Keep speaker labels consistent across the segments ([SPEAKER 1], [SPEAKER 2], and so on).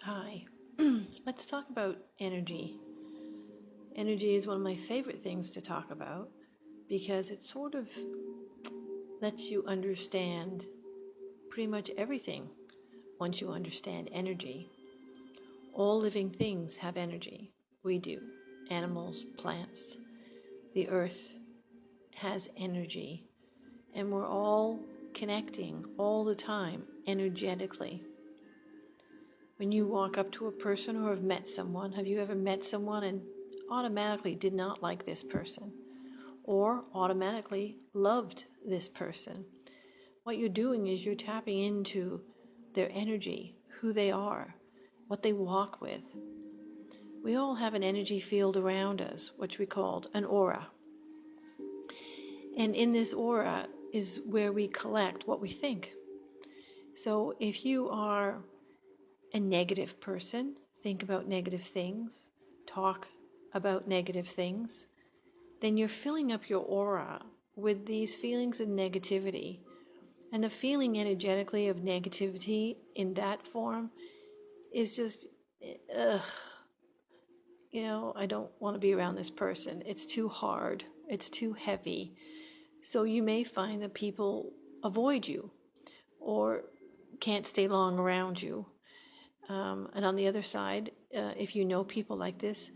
[SPEAKER 1] Hi. Let's talk about energy. Energy is one of my favorite things to talk about because it sort of lets you understand pretty much everything once you understand energy. All living things have energy. We do. Animals, plants, the earth has energy. And we're all connecting all the time energetically. When you walk up to a person or have met someone, have you ever met someone and automatically did not like this person or automatically loved this person? What you're doing is you're tapping into their energy, who they are, what they walk with. We all have an energy field around us, which we call an aura. And in this aura is where we collect what we think. So if you are a negative person, think about negative things, talk about negative things, then you're filling up your aura with these feelings of negativity. And the feeling energetically of negativity in that form is just, ugh, I don't want to be around this person. It's too hard. It's too heavy. So you may find that people avoid you or can't stay long around you. And on the other side, if you know people like this,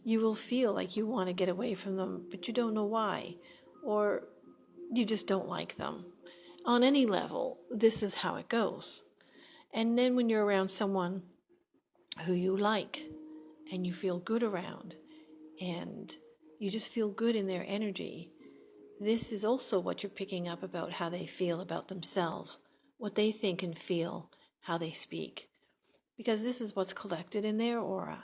[SPEAKER 1] you will feel like you want to get away from them, but you don't know why, or you just don't like them. On any level, this is how it goes. And then when you're around someone who you like and you feel good around and you just feel good in their energy, this is also what you're picking up about how they feel about themselves, what they think and feel, how they speak. Because this is what's collected in their aura.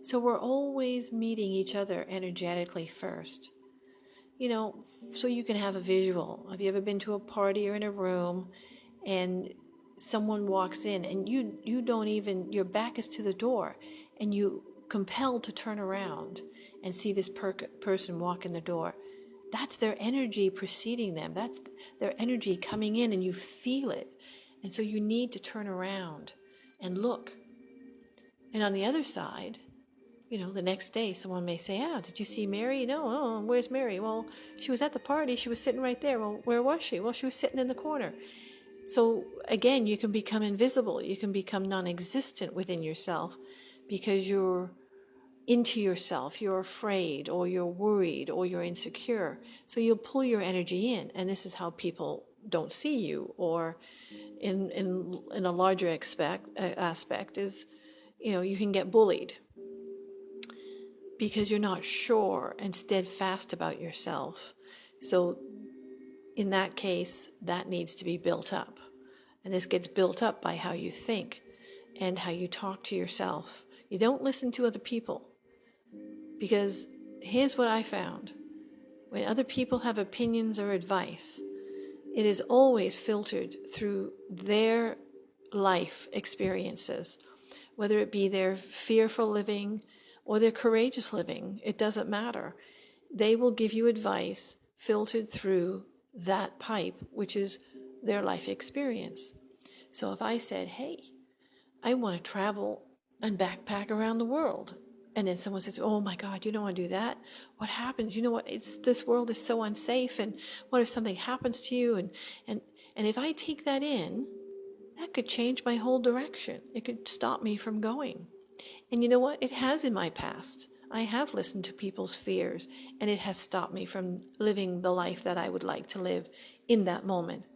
[SPEAKER 1] So we're always meeting each other energetically first. So you can have a visual. Have you ever been to a party or in a room and someone walks in and you don't even, your back is to the door and you compelled to turn around and see this person walk in the door? That's their energy preceding them. That's their energy coming in and you feel it. And so you need to turn around and look. And on the other side, the next day someone may say, did you see Mary? No, where's Mary? Well, she was at the party. She was sitting right there. Well, where was she? Well, she was sitting in the corner. So again, you can become invisible. You can become non-existent within yourself because you're into yourself. You're afraid or you're worried or you're insecure. So you'll pull your energy in. And this is how people don't see you, or in a larger aspect is, you can get bullied because you're not sure and steadfast about yourself. So in that case, that needs to be built up. And this gets built up by how you think and how you talk to yourself. You don't listen to other people, because here's what I found. When other people have opinions or advice, it is always filtered through their life experiences, whether it be their fearful living or their courageous living. It doesn't matter. They will give you advice filtered through that pipe, which is their life experience. So if I said, hey, I want to travel and backpack around the world, and then someone says, oh my God, you don't want to do that? What happens? You know what? This world is so unsafe, and what if something happens to you? And if I take that in, that could change my whole direction. It could stop me from going. And you know what? It has in my past. I have listened to people's fears, and it has stopped me from living the life that I would like to live in that moment.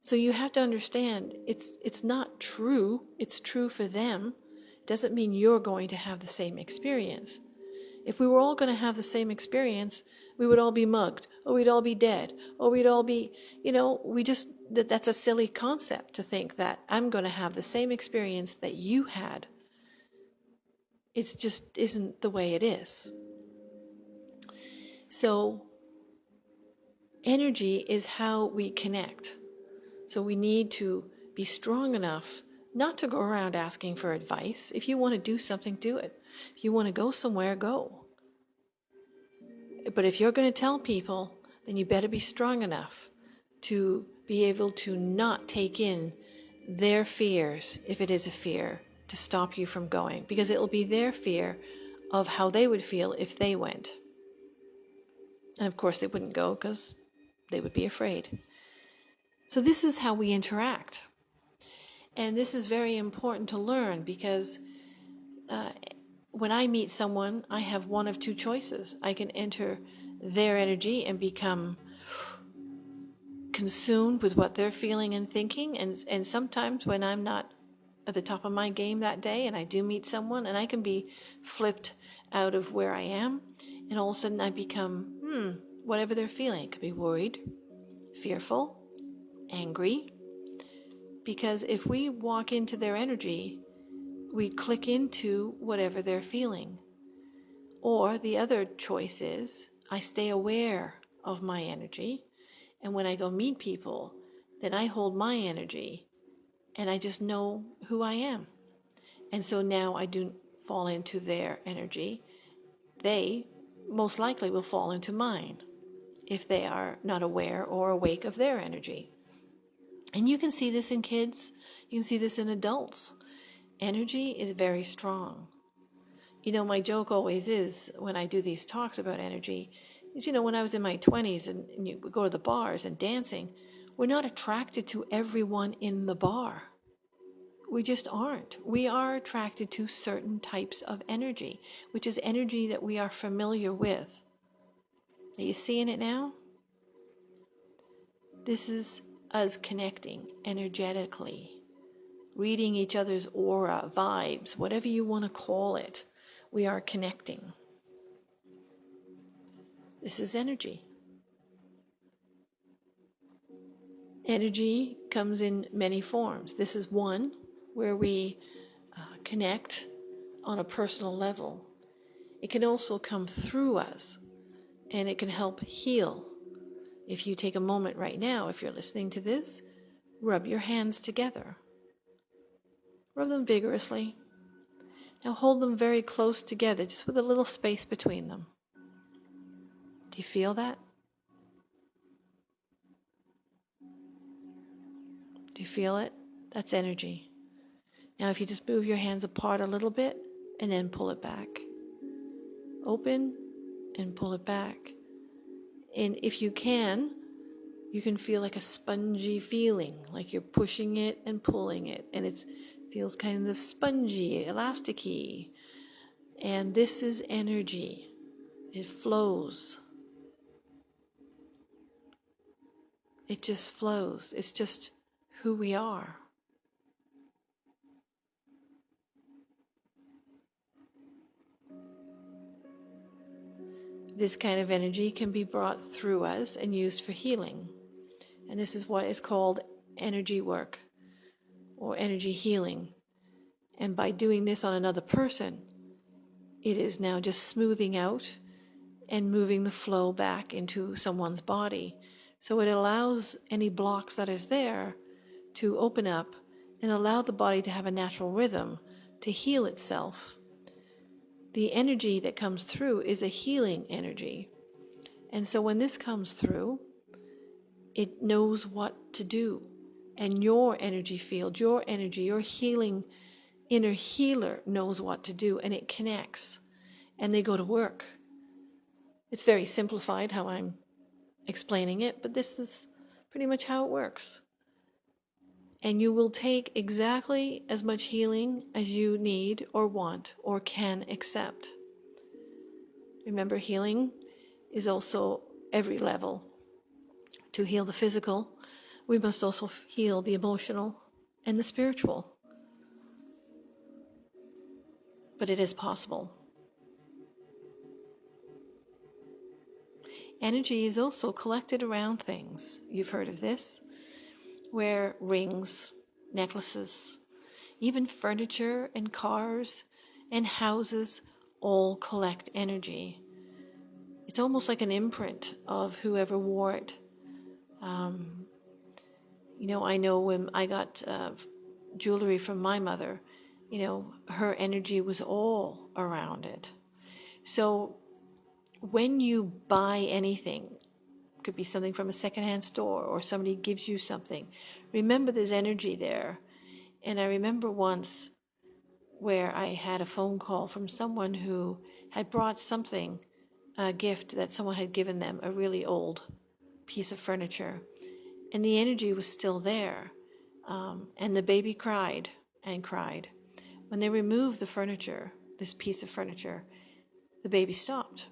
[SPEAKER 1] So you have to understand, it's not true. It's true for them. It doesn't mean you're going to have the same experience. If we were all going to have the same experience, we would all be mugged, or we'd all be dead, or we'd all be, that's a silly concept to think that I'm going to have the same experience that you had. It just isn't the way it is. So energy is how we connect. So we need to be strong enough not to go around asking for advice. If you want to do something, do it. If you want to go somewhere, go. But if you're going to tell people, then you better be strong enough to be able to not take in their fears, if it is a fear, to stop you from going, because it will be their fear of how they would feel if they went. And of course they wouldn't go because they would be afraid. So this is how we interact. And this is very important to learn, because when I meet someone, I have one of two choices. I can enter their energy and become consumed with what they're feeling and thinking. And sometimes when I'm not at the top of my game that day and I do meet someone, and I can be flipped out of where I am, and all of a sudden I become, whatever they're feeling. It could be worried, fearful, angry. Because if we walk into their energy, we click into whatever they're feeling. Or the other choice is, I stay aware of my energy, and when I go meet people, then I hold my energy, and I just know who I am. And so now I do fall into their energy. They most likely will fall into mine if they are not aware or awake of their energy. And you can see this in kids, you can see this in adults. Energy is very strong. My joke always is when I do these talks about energy is, when I was in my 20s and you would go to the bars and dancing, we're not attracted to everyone in the bar. We just aren't. We are attracted to certain types of energy, which is energy that we are familiar with. Are you seeing it now? This is us connecting energetically, reading each other's aura, vibes, whatever you want to call it. We are connecting. This is energy. Energy comes in many forms. This is one where we connect on a personal level. It can also come through us, and it can help heal. If you take a moment right now, if you're listening to this, rub your hands together. Rub them vigorously. Now hold them very close together, just with a little space between them. Do you feel that? Do you feel it? That's energy. Now if you just move your hands apart a little bit and then pull it back. Open and pull it back. And if you can feel like a spongy feeling, like you're pushing it and pulling it, and it feels kind of spongy, elasticy. And this is energy. It flows. It just flows. It's just who we are. This kind of energy can be brought through us and used for healing. And this is what is called energy work or energy healing. And by doing this on another person, it is now just smoothing out and moving the flow back into someone's body. So it allows any blocks that is there to open up and allow the body to have a natural rhythm to heal itself. The energy that comes through is a healing energy. And so when this comes through, it knows what to do. And your energy field, your energy, your healing inner healer knows what to do, and it connects. And they go to work. It's very simplified how I'm explaining it, but this is pretty much how it works. And you will take exactly as much healing as you need or want or can accept. Remember, healing is also every level. To heal the physical, we must also heal the emotional and the spiritual. But it is possible. Energy is also collected around things. You've heard of this, where rings, necklaces, even furniture and cars and houses all collect energy. It's almost like an imprint of whoever wore it. I know when I got jewelry from my mother, her energy was all around it. So when you buy anything, it could be something from a secondhand store or somebody gives you something, remember there's energy there. And I remember once where I had a phone call from someone who had brought something, a gift that someone had given them, a really old piece of furniture. And the energy was still there. And the baby cried and cried. When they removed the furniture, this piece of furniture, the baby stopped.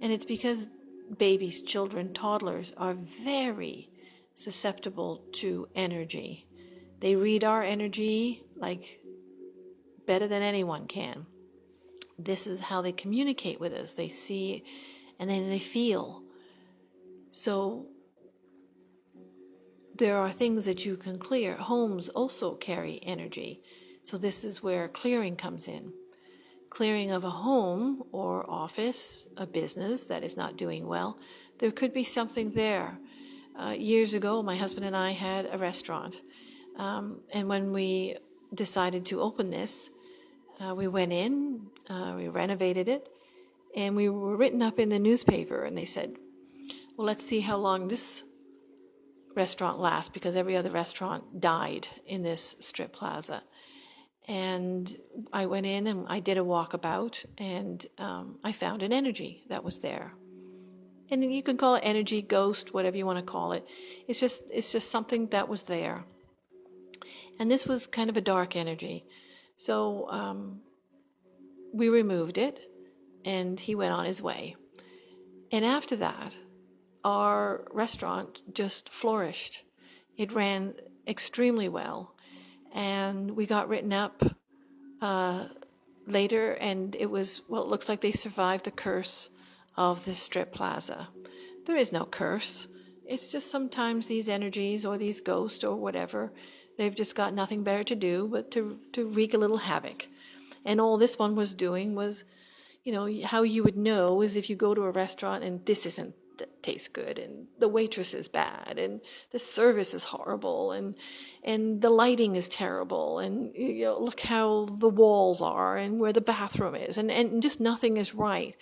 [SPEAKER 1] And it's because babies, children, toddlers are very susceptible to energy. They read our energy like better than anyone can. This is how they communicate with us. They see and then they feel. So there are things that you can clear. Homes also carry energy. So this is where clearing comes in. Clearing of a home or office, a business that is not doing well, there could be something there. Years ago, my husband and I had a restaurant. And when we decided to open this, we went in, we renovated it, and we were written up in the newspaper. And they said, well, let's see how long this restaurant lasts, because every other restaurant died in this strip plaza. And I went in and I did a walkabout, and I found an energy that was there. And you can call it energy, ghost, whatever you want to call it. It's just something that was there. And this was kind of a dark energy. So we removed it, and he went on his way. And after that, our restaurant just flourished. It ran extremely well. And we got written up later, and it looks like they survived the curse of this strip plaza. There is no curse. It's just sometimes these energies or these ghosts or whatever, they've just got nothing better to do but to wreak a little havoc. And all this one was doing was, how you would know is if you go to a restaurant and this isn't tastes good, and the waitress is bad, and the service is horrible, and the lighting is terrible, and look how the walls are and where the bathroom is, and just nothing is right.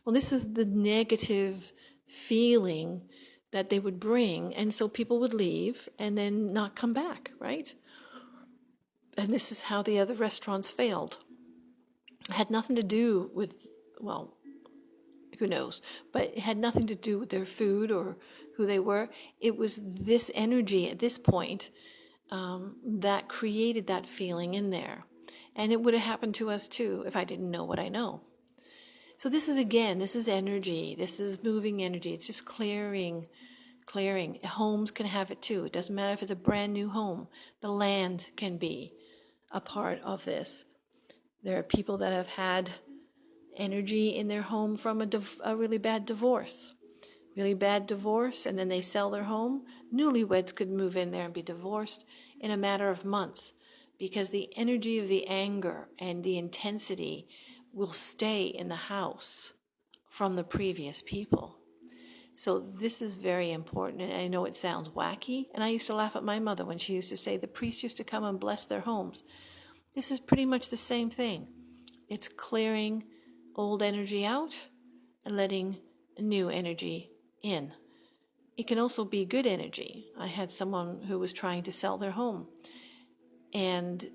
[SPEAKER 1] Well, this is the negative feeling that they would bring, and so people would leave and then not come back, right? And this is how the other restaurants failed. It had nothing to do with, well, who knows, but it had nothing to do with their food or who they were. It was this energy at this point that created that feeling in there. And it would have happened to us too if I didn't know what I know. So this is energy. This is moving energy. It's just clearing. Homes can have it too. It doesn't matter if it's a brand new home. The land can be a part of this. There are people that have had energy in their home from a really bad divorce. And then they sell their home. Newlyweds could move in there and be divorced in a matter of months, because the energy of the anger and the intensity will stay in the house from the previous people. So this is very important, and I know it sounds wacky, and I used to laugh at my mother when she used to say the priest used to come and bless their homes. This is pretty much the same thing. It's clearing old energy out and letting new energy in. It can also be good energy. I had someone who was trying to sell their home, and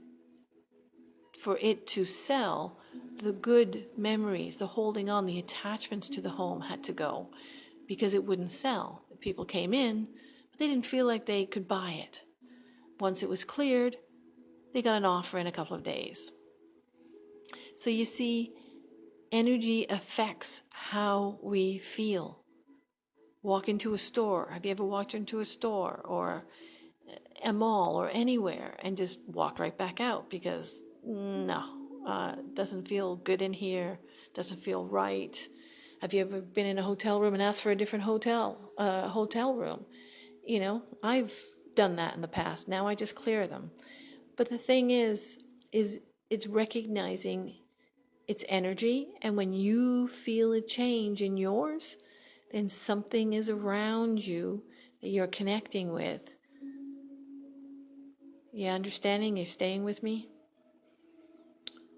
[SPEAKER 1] for it to sell, the good memories, the holding on, the attachments to the home had to go, because it wouldn't sell. People came in, but they didn't feel like they could buy it. Once it was cleared, they got an offer in a couple of days. So you see, energy affects how we feel. Walk into a store. Have you ever walked into a store or a mall or anywhere and just walked right back out because doesn't feel good in here, doesn't feel right? Have you ever been in a hotel room and asked for a different hotel room? I've done that in the past. Now I just clear them. But the thing is it's recognizing its energy, and when you feel a change in yours, then something is around you that you're connecting with. You understanding? You're staying with me?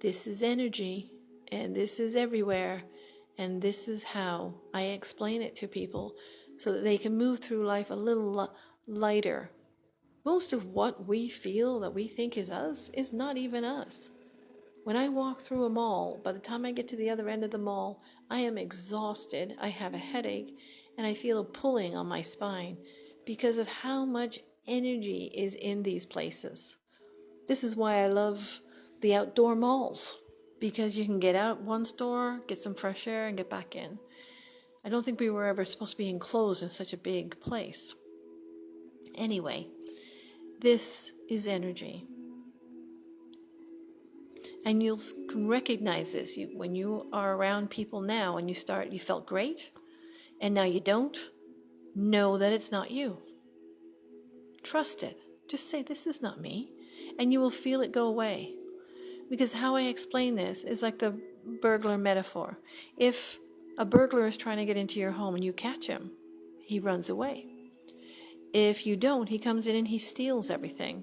[SPEAKER 1] This is energy, and this is everywhere, and this is how I explain it to people so that they can move through life a little lighter, Most of what we feel that we think is us is not even us. When I walk through a mall, by the time I get to the other end of the mall, I am exhausted, I have a headache, and I feel a pulling on my spine because of how much energy is in these places. This is why I love the outdoor malls, because you can get out one store, get some fresh air, and get back in. I don't think we were ever supposed to be enclosed in such a big place. Anyway, this is energy. And you can recognize this when you are around people now and you felt great, and now you don't. Know that it's not you. Trust it. Just say, this is not me. And you will feel it go away. Because how I explain this is like the burglar metaphor. If a burglar is trying to get into your home and you catch him, he runs away. If you don't, he comes in and he steals everything.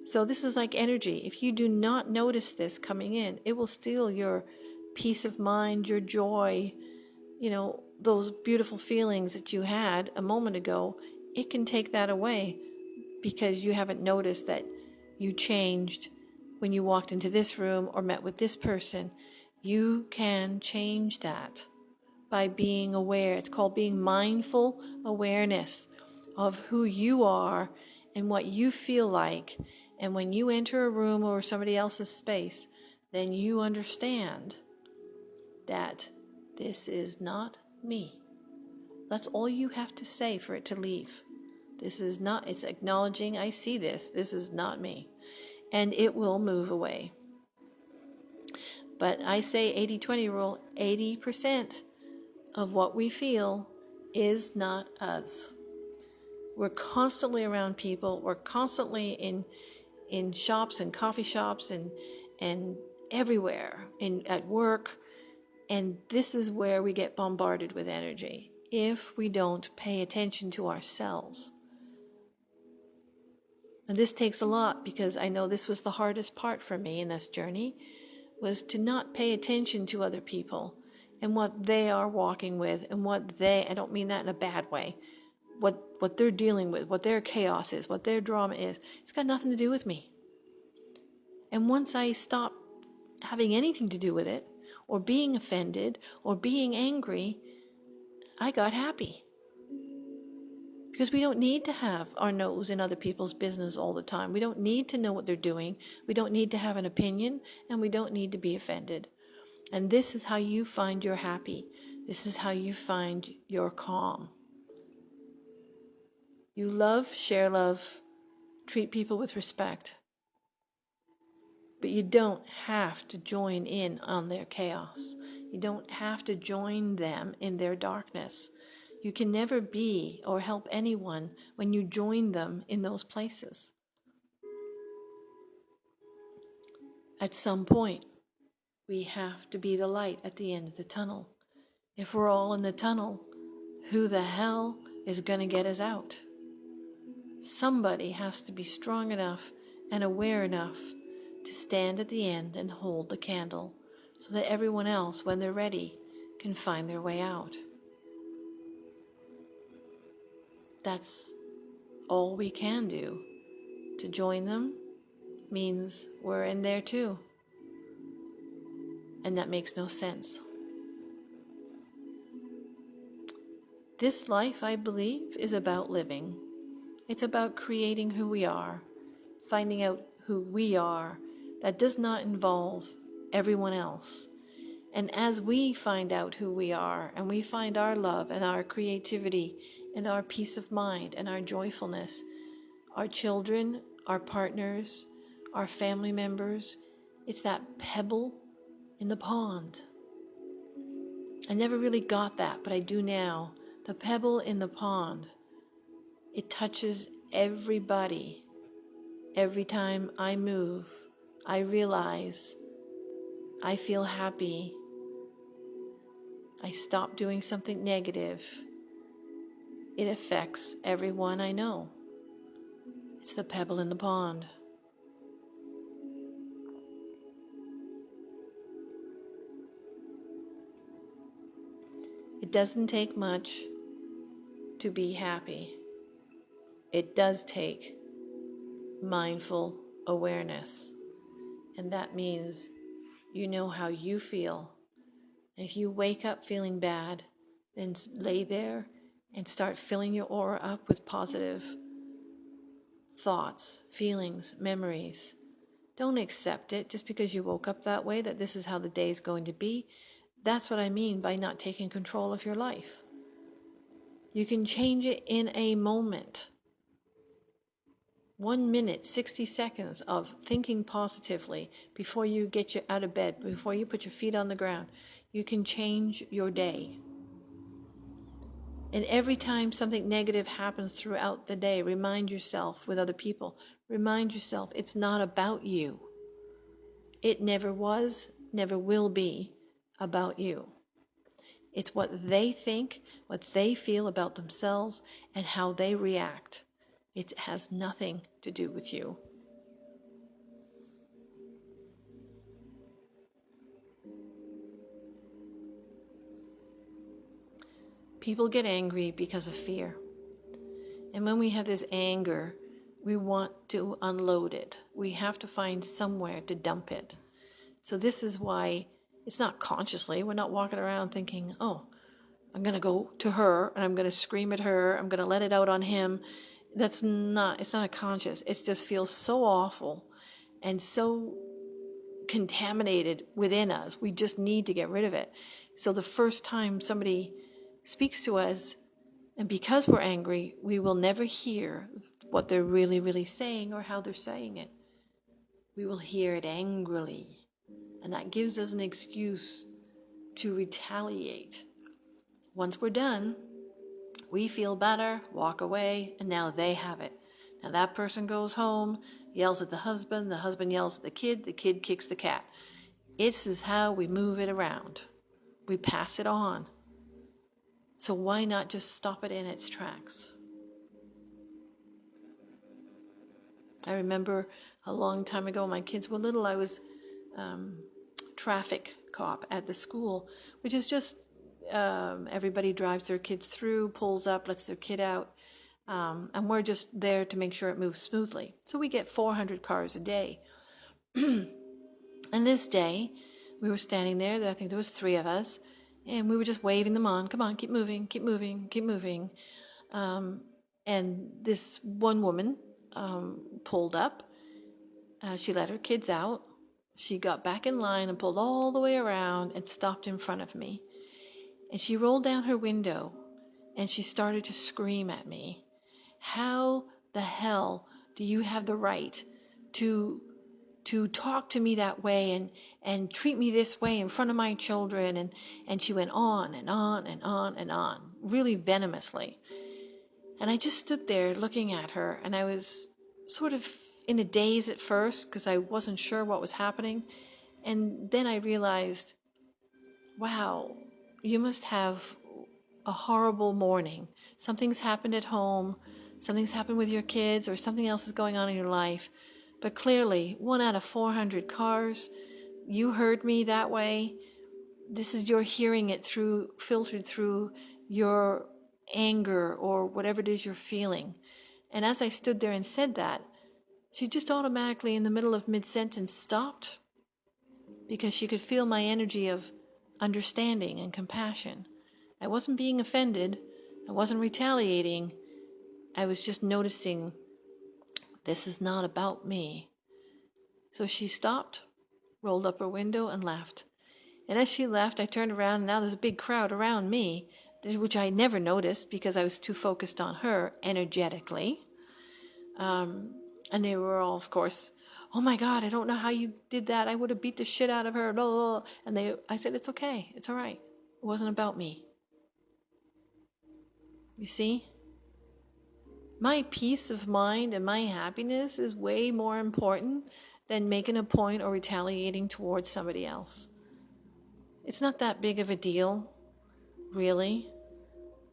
[SPEAKER 1] So this is like energy. If you do not notice this coming in, it will steal your peace of mind, your joy, those beautiful feelings that you had a moment ago. It can take that away because you haven't noticed that you changed when you walked into this room or met with this person. You can change that by being aware. It's called being mindful awareness of who you are and what you feel like. And when you enter a room or somebody else's space, then you understand that this is not me. That's all you have to say for it to leave. It's acknowledging, I see this. This is not me. And it will move away. But I say 80-20 rule, 80% of what we feel is not us. We're constantly around people. We're constantly in shops and coffee shops and everywhere, at work. And this is where we get bombarded with energy if we don't pay attention to ourselves. And this takes a lot, because I know this was the hardest part for me in this journey, was to not pay attention to other people and what they are walking with and I don't mean that in a bad way, what they're dealing with, what their chaos is, what their drama is. It's got nothing to do with me. And once I stopped having anything to do with it, or being offended, or being angry, I got happy. Because we don't need to have our nose in other people's business all the time. We don't need to know what they're doing. We don't need to have an opinion, and we don't need to be offended. And this is how you find your happy. This is how you find your calm. You love, share love, treat people with respect. But you don't have to join in on their chaos. You don't have to join them in their darkness. You can never be or help anyone when you join them in those places. At some point, we have to be the light at the end of the tunnel. If we're all in the tunnel, who the hell is going to get us out? Somebody has to be strong enough and aware enough to stand at the end and hold the candle, so that everyone else, when they're ready, can find their way out. That's all we can do. To join them means we're in there too. And that makes no sense. This life, I believe, is about living. It's about creating who we are, finding out who we are. That does not involve everyone else. And as we find out who we are, and we find our love and our creativity and our peace of mind and our joyfulness, our children, our partners, our family members, it's that pebble in the pond. I never really got that, but I do now. The pebble in the pond, it touches everybody. Every time I move, I realize I feel happy. I stop doing something negative. It affects everyone I know. It's the pebble in the pond. It doesn't take much to be happy. It does take mindful awareness. And that means you know how you feel. And if you wake up feeling bad, then lay there and start filling your aura up with positive thoughts, feelings, memories. Don't accept it just because you woke up that way, that this is how the day is going to be. That's what I mean by not taking control of your life. You can change it in a moment. 1 minute, 60 seconds of thinking positively before you get you out of bed, before you put your feet on the ground. You can change your day. And every time something negative happens throughout the day, remind yourself with other people, remind yourself it's not about you. It never was, never will be about you. It's what they think, what they feel about themselves, and how they react. It has nothing to do with you. People get angry because of fear. And when we have this anger, we want to unload it. We have to find somewhere to dump it. So this is why it's not consciously. We're not walking around thinking, oh, I'm going to go to her and I'm going to scream at her. I'm going to let it out on him. It's not a conscious. It just feels so awful and so contaminated within us. We just need to get rid of it. So the first time somebody speaks to us, and because we're angry, we will never hear what they're really, really saying or how they're saying it. We will hear it angrily. And that gives us an excuse to retaliate. Once we're done, we feel better, walk away, and now they have it. Now that person goes home, yells at the husband yells at the kid kicks the cat. This is how we move it around. We pass it on. So why not just stop it in its tracks? I remember a long time ago, my kids were little, I was traffic cop at the school, which is just everybody drives their kids through, pulls up, lets their kid out, and we're just there to make sure it moves smoothly. So we get 400 cars a day. And this day, we were standing there, I think there was 3 of us, and we were just waving them on. Come on, keep moving, keep moving, keep moving. And this one woman pulled up. She let her kids out. She got back in line and pulled all the way around and stopped in front of me. And she rolled down her window and she started to scream at me. How the hell do you have the right to talk to me that way and treat me this way in front of my children? And she went on and on and on and on, really venomously. And I just stood there looking at her, and I was sort of in a daze at first because I wasn't sure what was happening. And then I realized, wow, you must have a horrible morning. Something's happened at home, something's happened with your kids, or something else is going on in your life. But clearly, 1 out of 400 cars, you heard me that way. This is you're hearing it filtered through your anger or whatever it is you're feeling. And as I stood there and said that, she just automatically in the middle of mid-sentence stopped because she could feel my energy of understanding and compassion. I wasn't being offended. I wasn't retaliating. I was just noticing this is not about me. So she stopped, rolled up her window, and left. And as she left, I turned around, and now there's a big crowd around me, which I never noticed because I was too focused on her energetically. And they were all, of course, oh my God, I don't know how you did that. I would have beat the shit out of her. Blah, blah, blah. And I said, it's okay. It's all right. It wasn't about me. You see? My peace of mind and my happiness is way more important than making a point or retaliating towards somebody else. It's not that big of a deal, really.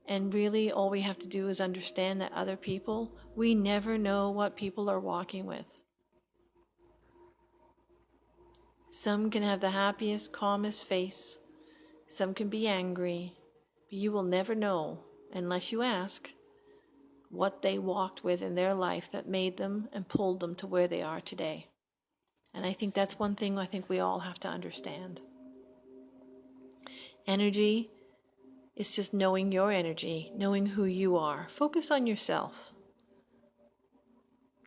[SPEAKER 1] And really, all we have to do is understand that other people, we never know what people are walking with. Some can have the happiest, calmest face. Some can be angry. But you will never know, unless you ask, what they walked with in their life that made them and pulled them to where they are today. And I think that's one thing I think we all have to understand. Energy is just knowing your energy, knowing who you are. Focus on yourself.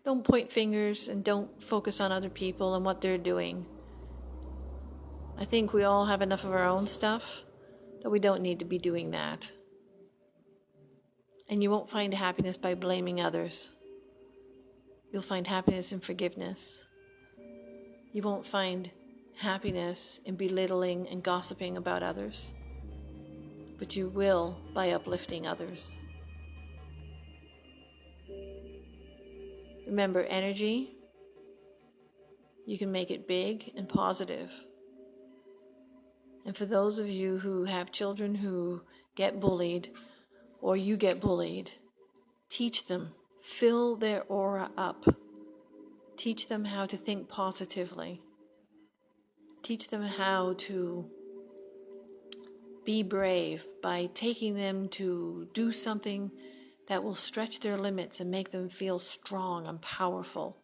[SPEAKER 1] Don't point fingers and don't focus on other people and what they're doing. I think we all have enough of our own stuff that we don't need to be doing that. And you won't find happiness by blaming others. You'll find happiness in forgiveness. You won't find happiness in belittling and gossiping about others, but you will by uplifting others. Remember, energy, you can make it big and positive. And for those of you who have children who get bullied, or you get bullied, teach them, fill their aura up. Teach them how to think positively. Teach them how to be brave by taking them to do something that will stretch their limits and make them feel strong and powerful.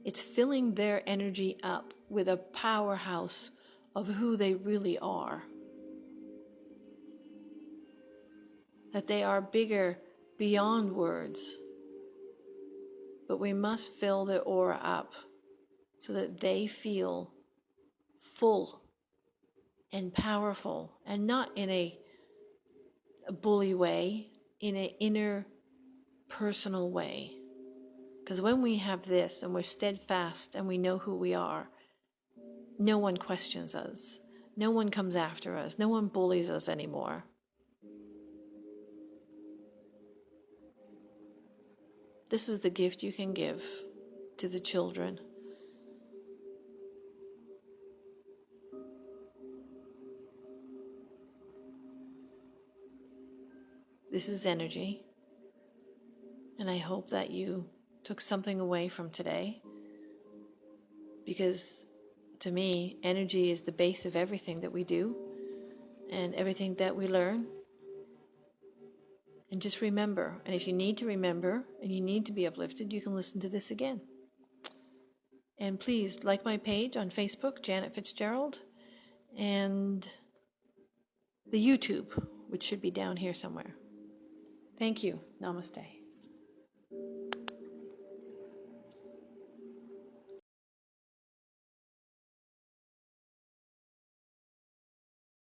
[SPEAKER 1] It's filling their energy up with a powerhouse of who they really are. That they are bigger beyond words. But we must fill their aura up so that they feel full and powerful, and not in a bully way, in an inner personal way. Because when we have this and we're steadfast and we know who we are, no one questions us. No one comes after us. No one bullies us anymore. This is the gift you can give to the children. This is energy. And I hope that you took something away from today. Because to me, energy is the base of everything that we do and everything that we learn. And just remember, and if you need to remember and you need to be uplifted, you can listen to this again. And please like my page on Facebook, Janet Fitzgerald, and the YouTube, which should be down here somewhere. Thank you. Namaste.